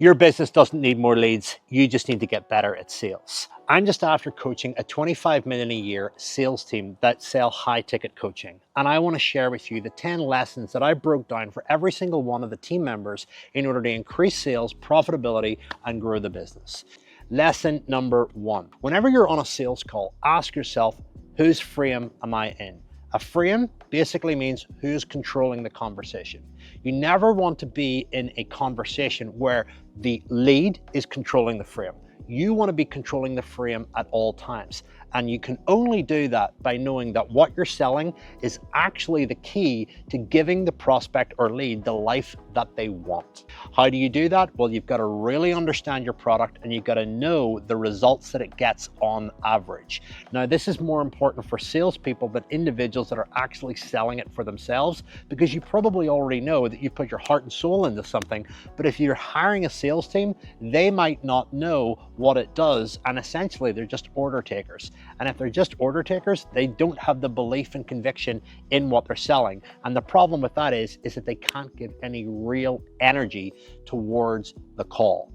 Your business doesn't need more leads, you just need to get better at sales. I'm just after coaching a 25 million a year sales team that sell high ticket coaching. And I want to share with you the 10 lessons that I broke down for every single one of the team members in order to increase sales, profitability, and grow the business. Lesson number 1. Whenever you're on a sales call, ask yourself, whose frame am I in? A frame basically means who's controlling the conversation. You never want to be in a conversation where the lead is controlling the frame. You want to be controlling the frame at all times. And you can only do that by knowing that what you're selling is actually the key to giving the prospect or lead the life that they want. How do you do that? Well, you've got to really understand your product and you've got to know the results that it gets on average. Now, this is more important for salespeople than individuals that are actually selling it for themselves, because you probably already know that you put your heart and soul into something. But if you're hiring a sales team, they might not know what it does, and essentially they're just order takers. And if they're just order takers, they don't have the belief and conviction in what they're selling. And the problem with that is that they can't give any real energy towards the call.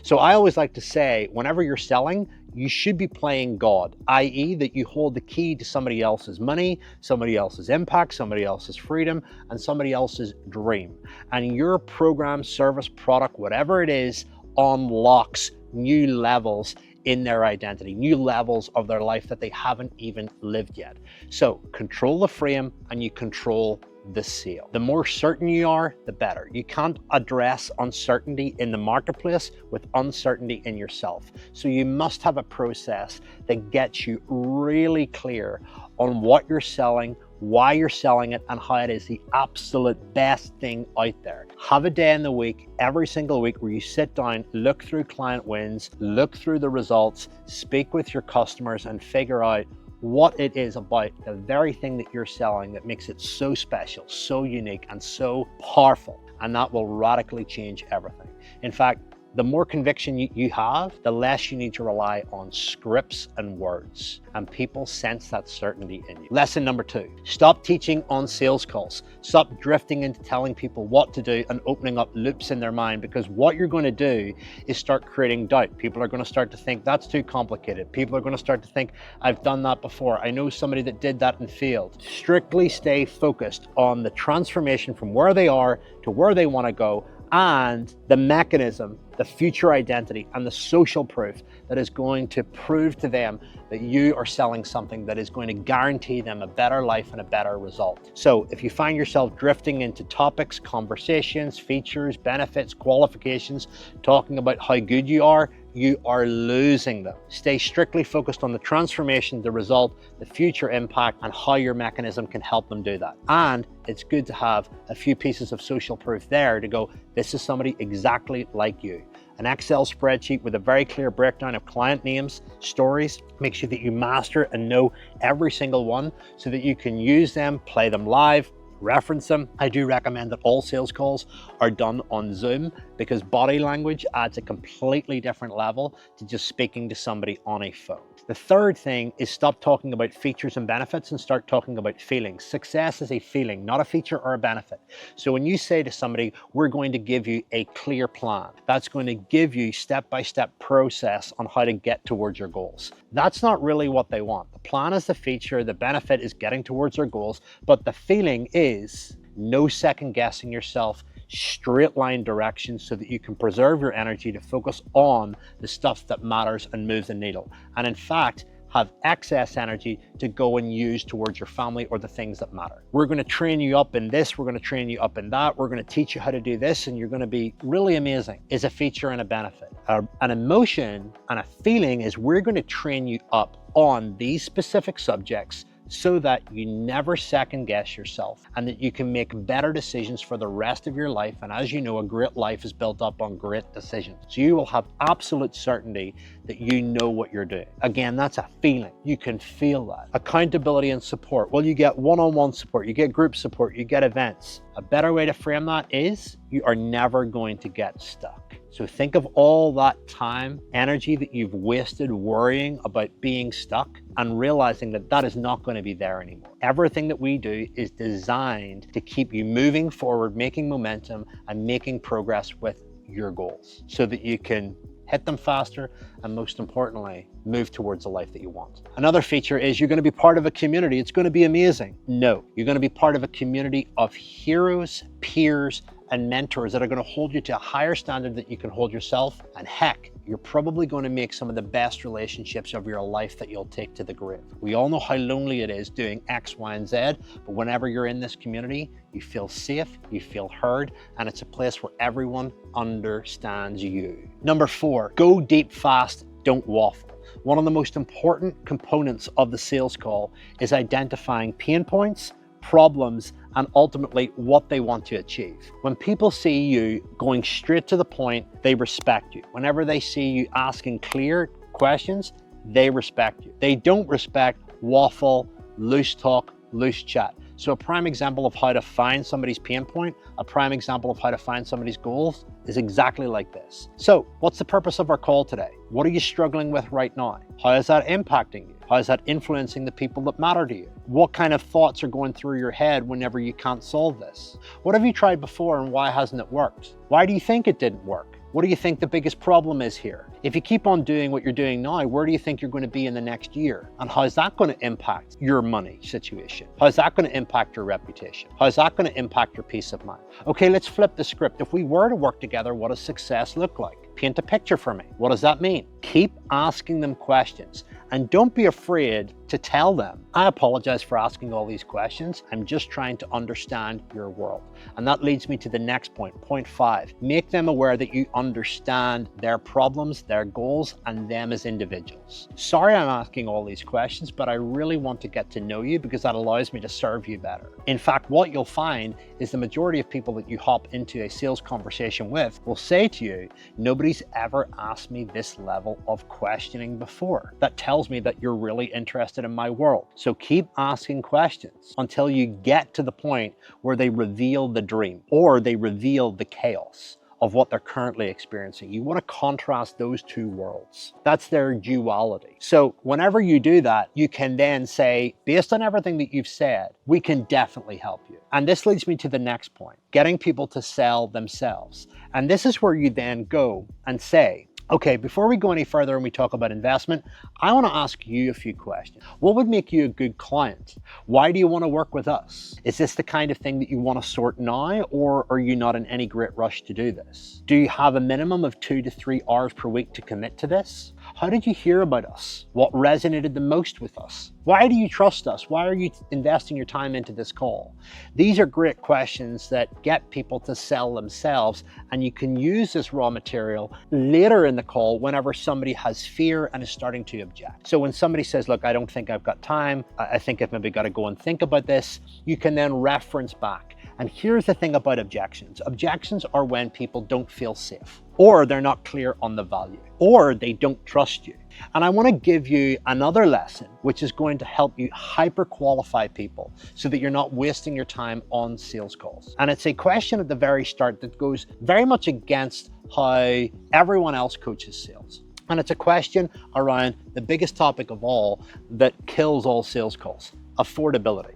So I always like to say, whenever you're selling, you should be playing God, i.e. that you hold the key to somebody else's money, somebody else's impact, somebody else's freedom, and somebody else's dream. And your program, service, product, whatever it is, unlocks new levels in their identity, new levels of their life that they haven't even lived yet. So control the frame and you control the sale. The more certain you are, the better. You can't address uncertainty in the marketplace with uncertainty in yourself. So you must have a process that gets you really clear on what you're selling, why you're selling it, and how it is the absolute best thing out there. Have a day in the week, every single week, where you sit down, look through client wins, look through the results, speak with your customers, and figure out what it is about the very thing that you're selling that makes it so special, so unique, and so powerful. And that will radically change everything. In fact, the more conviction you have, the less you need to rely on scripts and words, and people sense that certainty in you. Lesson number 2, stop teaching on sales calls. Stop drifting into telling people what to do and opening up loops in their mind, because what you're going to do is start creating doubt. People are going to start to think that's too complicated. People are going to start to think, I've done that before. I know somebody that did that and failed. Strictly stay focused on the transformation from where they are to where they want to go, and the mechanism, the future identity, and the social proof that is going to prove to them that you are selling something that is going to guarantee them a better life and a better result. So if you find yourself drifting into topics, conversations, features, benefits, qualifications, talking about how good you are losing them. Stay strictly focused on the transformation, the result, the future impact, and how your mechanism can help them do that. And it's good to have a few pieces of social proof there to go, this is somebody exactly like you. An Excel spreadsheet with a very clear breakdown of client names, stories, make sure that you master and know every single one so that you can use them, play them live, reference them. I do recommend that all sales calls are done on Zoom, because body language adds a completely different level to just speaking to somebody on a phone. The third thing is stop talking about features and benefits and start talking about feelings. Success is a feeling, not a feature or a benefit. So when you say to somebody, we're going to give you a clear plan, that's going to give you step-by-step process on how to get towards your goals. That's not really what they want. The plan is the feature, the benefit is getting towards their goals, but the feeling is no second guessing yourself, straight line direction so that you can preserve your energy to focus on the stuff that matters and moves the needle. And in fact, have excess energy to go and use towards your family or the things that matter. We're going to train you up in this, we're going to train you up in that, we're going to teach you how to do this, and you're going to be really amazing, is a feature and a benefit. An emotion and a feeling is we're going to train you up on these specific subjects so that you never second guess yourself and that you can make better decisions for the rest of your life. And as you know, a great life is built up on great decisions. So you will have absolute certainty that you know what you're doing. Again, that's a feeling. You can feel that. Accountability and support. Well, you get one-on-one support, you get group support, you get events. A better way to frame that is you are never going to get stuck. So think of all that time, energy that you've wasted worrying about being stuck and realizing that that is not going to be there anymore. Everything that we do is designed to keep you moving forward, making momentum and making progress with your goals so that you can hit them faster and, most importantly, move towards the life that you want. Another feature is you're going to be part of a community. It's going to be amazing. No, you're going to be part of a community of heroes, peers, and mentors that are going to hold you to a higher standard that you can hold yourself. And heck, you're probably going to make some of the best relationships of your life that you'll take to the grave. We all know how lonely it is doing X, Y, and Z, but whenever you're in this community, you feel safe, you feel heard, and it's a place where everyone understands you. Number 4, go deep fast, don't waffle. One of the most important components of the sales call is identifying pain points, problems, and ultimately what they want to achieve. When people see you going straight to the point, they respect you. Whenever they see you asking clear questions, they respect you. They don't respect waffle, loose talk, loose chat. So a prime example of how to find somebody's pain point, a prime example of how to find somebody's goals is exactly like this. So what's the purpose of our call today? What are you struggling with right now? How is that impacting you? How is that influencing the people that matter to you? What kind of thoughts are going through your head whenever you can't solve this? What have you tried before and why hasn't it worked? Why do you think it didn't work? What do you think the biggest problem is here? If you keep on doing what you're doing now, where do you think you're going to be in the next year? And how is that going to impact your money situation? How is that going to impact your reputation? How is that going to impact your peace of mind? Okay, let's flip the script. If we were to work together, what does success look like? Paint a picture for me. What does that mean? Keep asking them questions and don't be afraid to tell them, I apologize for asking all these questions. I'm just trying to understand your world. And that leads me to the next point, point 5. Make them aware that you understand their problems, their goals, and them as individuals. Sorry I'm asking all these questions, but I really want to get to know you because that allows me to serve you better. In fact, what you'll find is the majority of people that you hop into a sales conversation with will say to you, nobody's ever asked me this level of questioning before. That tells me that you're really interested in my world. So keep asking questions until you get to the point where they reveal the dream or they reveal the chaos of what they're currently experiencing. You want to contrast those two worlds. That's their duality. So whenever you do that, you can then say, based on everything that you've said, we can definitely help you. And this leads me to the next point, getting people to sell themselves. And this is where you then go and say, okay, before we go any further and we talk about investment, I want to ask you a few questions. What would make you a good client? Why do you want to work with us? Is this the kind of thing that you want to sort now, or are you not in any great rush to do this? Do you have a minimum of 2 to 3 hours per week to commit to this? How did you hear about us? What resonated the most with us? Why do you trust us? Why are you investing your time into this call? These are great questions that get people to sell themselves, and you can use this raw material later in the call whenever somebody has fear and is starting to object. So when somebody says, look, I don't think I've got time, I think I've maybe got to go and think about this, you can then reference back. And here's the thing about objections. Objections are when people don't feel safe, or they're not clear on the value, or they don't trust you. And I want to give you another lesson, which is going to help you hyper qualify people so that you're not wasting your time on sales calls. And it's a question at the very start that goes very much against how everyone else coaches sales. And it's a question around the biggest topic of all that kills all sales calls, affordability.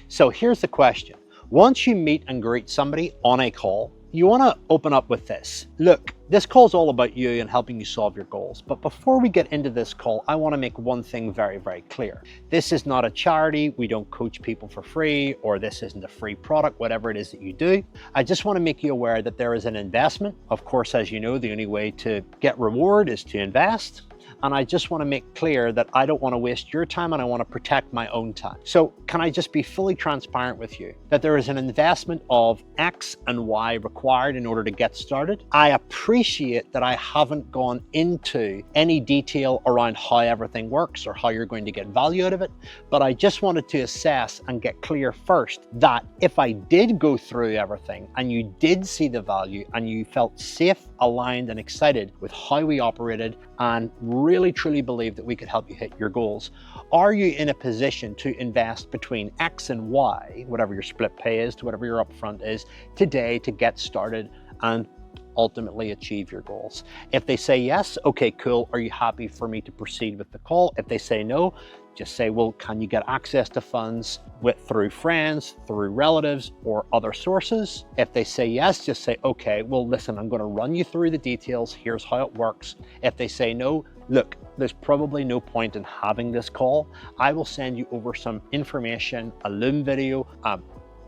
So here's the question. Once you meet and greet somebody on a call, you want to open up with this. Look, this call is all about you and helping you solve your goals. But before we get into this call, I want to make one thing very, very clear. This is not a charity. We don't coach people for free, or this isn't a free product, whatever it is that you do. I just want to make you aware that there is an investment. Of course, as you know, the only way to get reward is to invest. And I just want to make clear that I don't want to waste your time and I want to protect my own time. So can I just be fully transparent with you that there is an investment of X and Y required in order to get started? I appreciate that I haven't gone into any detail around how everything works or how you're going to get value out of it, but I just wanted to assess and get clear first that if I did go through everything and you did see the value and you felt safe, aligned, and excited with how we operated and really truly believe that we could help you hit your goals, are you in a position to invest between X and Y, whatever your split pay is to whatever your upfront is, today to get started and ultimately achieve your goals. If they say yes, okay, cool. Are you happy for me to proceed with the call? If they say no, just say, well, can you get access to funds through friends, through relatives, or other sources? If they say yes, just say, okay, well, listen, I'm going to run you through the details. Here's how it works. If they say no, look, there's probably no point in having this call. I will send you over some information, a Loom video,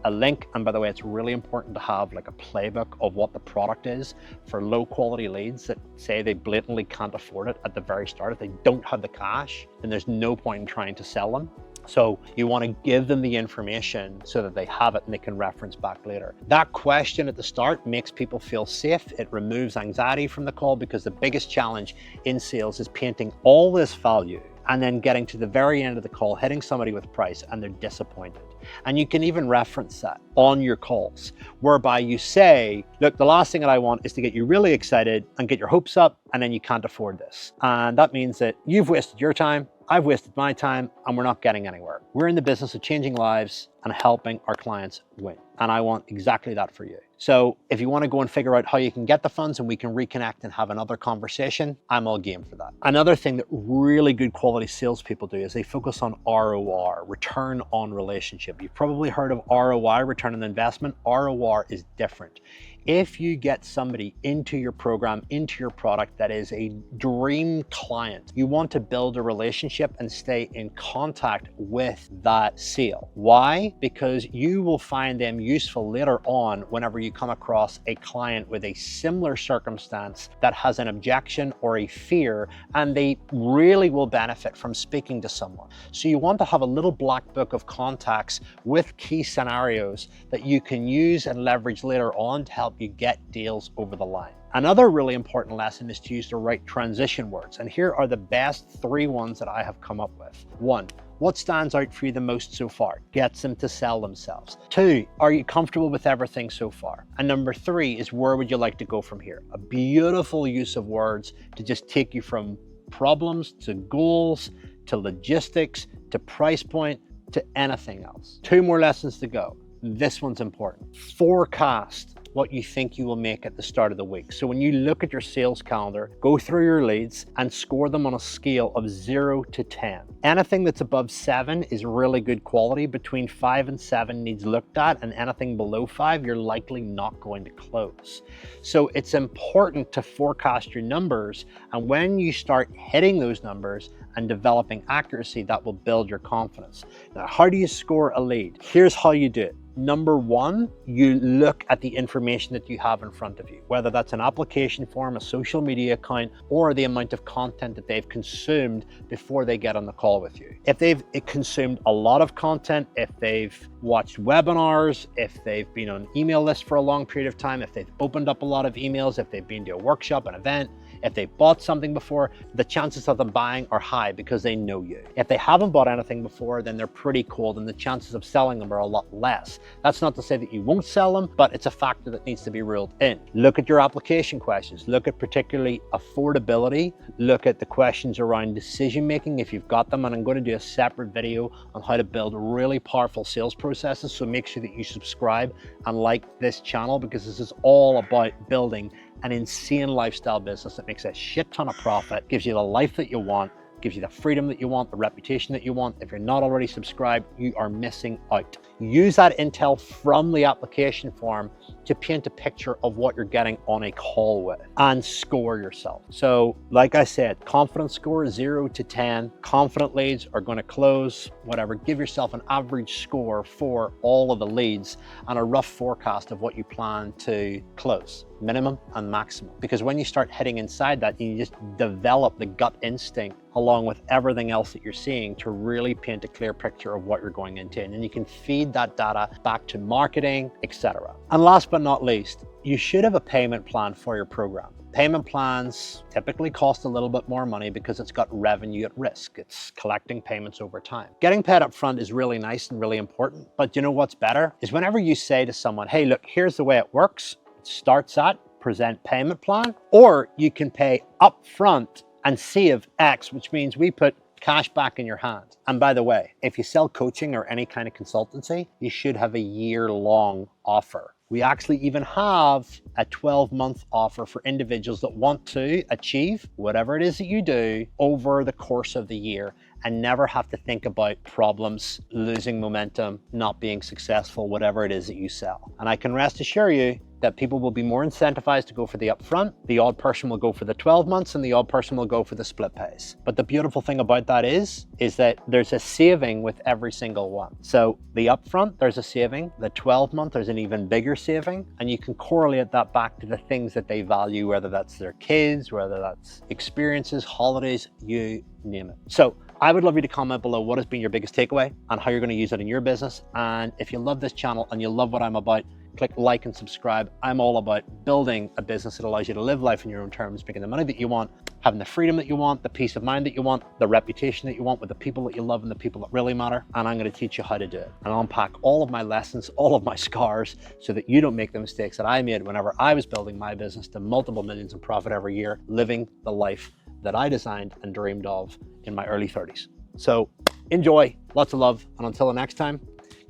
a link, and by the way, it's really important to have like a playbook of what the product is for low quality leads that say they blatantly can't afford it at the very start. If they don't have the cash, then there's no point in trying to sell them. So you want to give them the information so that they have it and they can reference back later. That question at the start makes people feel safe. It removes anxiety from the call, because the biggest challenge in sales is painting all this value and then getting to the very end of the call, hitting somebody with price, and they're disappointed. And you can even reference that on your calls, whereby you say, look, the last thing that I want is to get you really excited and get your hopes up, and then you can't afford this. And that means that you've wasted your time, I've wasted my time, and we're not getting anywhere. We're in the business of changing lives and helping our clients win. And I want exactly that for you. So if you want to go and figure out how you can get the funds and we can reconnect and have another conversation, I'm all game for that. Another thing that really good quality salespeople do is they focus on ROR, return on relationship. You've probably heard of ROI, return on investment. ROR is different. If you get somebody into your program, into your product that is a dream client, you want to build a relationship and stay in contact with that sale. Why? Because you will find them useful later on whenever you come across a client with a similar circumstance that has an objection or a fear, and they really will benefit from speaking to someone. So you want to have a little black book of contacts with key scenarios that you can use and leverage later on to help you get deals over the line. Another really important lesson is to use the right transition words. And here are the best 3 ones that I have come up with. 1, what stands out for you the most so far? Gets them to sell themselves. 2, are you comfortable with everything so far? And number 3 is, where would you like to go from here? A beautiful use of words to just take you from problems to goals, to logistics, to price point, to anything else. 2 more lessons to go. This one's important. Forecast what you think you will make at the start of the week. So when you look at your sales calendar, go through your leads and score them on a scale of 0 to 10. Anything that's above 7 is really good quality. Between 5 and 7 needs looked at, and anything below 5, you're likely not going to close. So it's important to forecast your numbers, and when you start hitting those numbers and developing accuracy, that will build your confidence. Now, how do you score a lead? Here's how you do it. Number 1, you look at the information that you have in front of you, whether that's an application form, a social media account, or the amount of content that they've consumed before they get on the call with you. If they've consumed a lot of content, if they've watched webinars, if they've been on an email list for a long period of time, if they've opened up a lot of emails, if they've been to a workshop, an event, if they bought something before, the chances of them buying are high because they know you. If they haven't bought anything before, then they're pretty cold, and the chances of selling them are a lot less. That's not to say that you won't sell them, but it's a factor that needs to be ruled in. Look at your application questions. Look at particularly affordability. Look at the questions around decision making if you've got them. And I'm going to do a separate video on how to build really powerful sales processes. So make sure that you subscribe and like this channel, because this is all about building an insane lifestyle business that makes a shit ton of profit, gives you the life that you want, gives you the freedom that you want, the reputation that you want. If you're not already subscribed, you are missing out. Use that intel from the application form to paint a picture of what you're getting on a call with, and score yourself. So like I said, confidence score 0 to 10. Confident leads are going to close, whatever. Give yourself an average score for all of the leads and a rough forecast of what you plan to close, minimum and maximum. Because when you start hitting inside that, you just develop the gut instinct along with everything else that you're seeing to really paint a clear picture of what you're going into. And then you can feed that data back to marketing, etc. And last but not least, you should have a payment plan for your program. Payment plans typically cost a little bit more money because it's got revenue at risk. It's collecting payments over time. Getting paid up front is really nice and really important, but you know what's better? Is whenever you say to someone, hey, look, here's the way it works. It starts at present payment plan, or you can pay up front and save X, which means we put cash back in your hand. And by the way, if you sell coaching or any kind of consultancy, you should have a year-long offer We actually even have a 12-month offer for individuals that want to achieve whatever it is that you do over the course of the year and never have to think about problems, losing momentum, not being successful, whatever it is that you sell. And I can rest assure you that people will be more incentivized to go for the upfront. The odd person will go for the 12 months and the odd person will go for the split pays. But the beautiful thing about that is that there's a saving with every single one. So the upfront, there's a saving. The 12-month, there's an even bigger saving. And you can correlate that back to the things that they value, whether that's their kids, whether that's experiences, holidays, you name it. So I would love you to comment below what has been your biggest takeaway and how you're going to use it in your business. And if you love this channel and you love what I'm about, click like and subscribe. I'm all about building a business that allows you to live life in your own terms, making the money that you want, having the freedom that you want, the peace of mind that you want, the reputation that you want with the people that you love and the people that really matter. And I'm going to teach you how to do it. And I'll unpack all of my lessons, all of my scars, so that you don't make the mistakes that I made whenever I was building my business to multiple millions in profit every year, living the life that I designed and dreamed of in my early 30s. So enjoy, lots of love, and until the next time,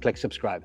click subscribe.